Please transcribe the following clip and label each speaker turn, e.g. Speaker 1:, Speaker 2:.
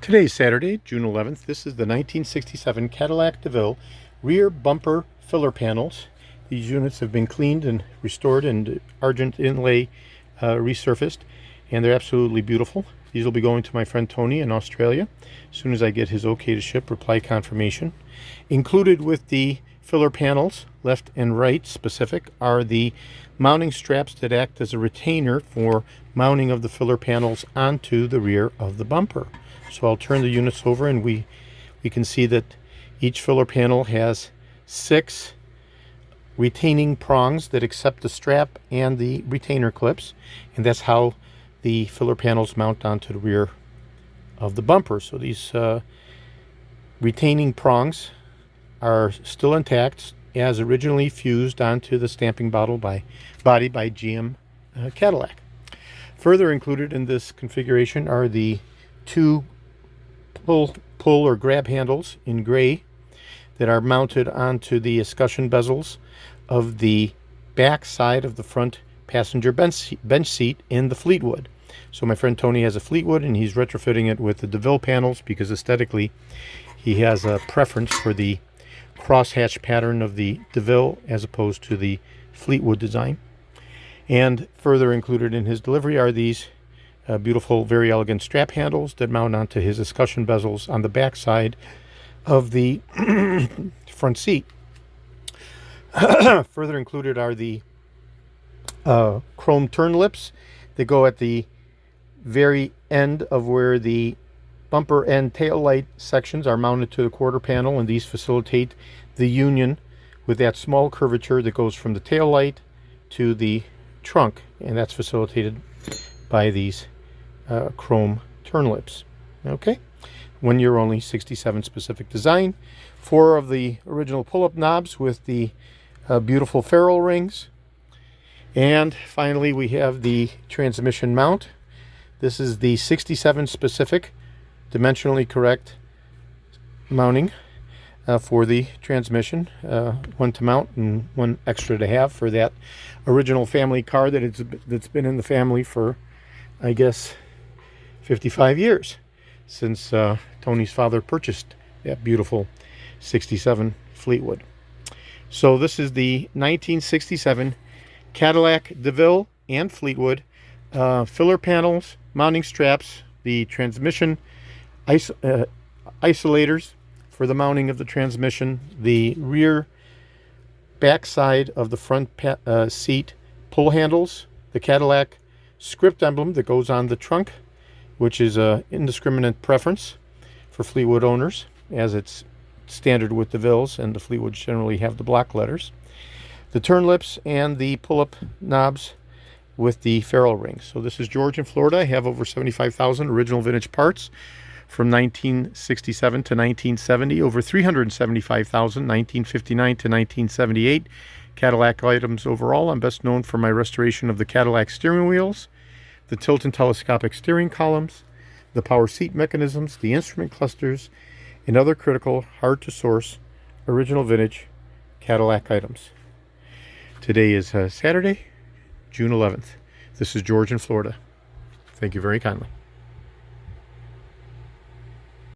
Speaker 1: Today is Saturday, June 11th. This is the 1967 Cadillac DeVille rear bumper filler panels. These units have been cleaned and restored and argent inlay resurfaced, and they're absolutely beautiful. These will be going to my friend Tony in Australia as soon as I get his okay to ship reply confirmation. Included with the filler panels, left and right specific, are the mounting straps that act as a retainer for mounting of the filler panels onto the rear of the bumper. So I'll turn the units over and we can see that each filler panel has 6 retaining prongs that accept the strap and the retainer clips, and that's how the filler panels mount onto the rear of the bumper. So these retaining prongs are still intact as originally fused onto the stamping body by GM Cadillac. Further included in this configuration are the 2 pull or grab handles in gray that are mounted onto the escutcheon bezels of the back side of the front passenger bench seat in the Fleetwood. So my friend Tony has a Fleetwood and he's retrofitting it with the DeVille panels because aesthetically he has a preference for the crosshatch pattern of the DeVille as opposed to the Fleetwood design. And further included in his delivery are these beautiful, very elegant strap handles that mount onto his escutcheon bezels on the back side of the front seat. Further included are the chrome turn lips that go at the very end of where the bumper and tail light sections are mounted to the quarter panel, and these facilitate the union with that small curvature that goes from the tail light to the trunk, and that's facilitated by these chrome turn lips. Okay, 1 year only, 67 specific design. 4 of the original pull-up knobs with the beautiful ferrule rings. And finally we have the transmission mount. This is the 67 specific dimensionally correct mounting for the transmission. 1 to mount and 1 extra to have for that original family car that's been in the family for, I guess, 55 years since Tony's father purchased that beautiful 67 Fleetwood. So this is the 1967 Cadillac DeVille and Fleetwood filler panels, mounting straps, the transmission isolators for the mounting of the transmission, the rear backside of the front seat pull handles, the Cadillac Script Emblem that goes on the trunk, which is an indiscriminate preference for Fleetwood owners, as it's standard with DeVilles, and the Fleetwoods generally have the block letters. The turn lips and the pull-up knobs with the ferrule rings. So this is George in Florida. I have over 75,000 original vintage parts from 1967 to 1970, over 375,000, 1959 to 1978. Cadillac items overall. I'm best known for my restoration of the Cadillac steering wheels, the tilt and telescopic steering columns, the power seat mechanisms, the instrument clusters, and other critical, hard-to-source, original vintage Cadillac items. Today is Saturday, June 11th. This is George in Florida. Thank you very kindly.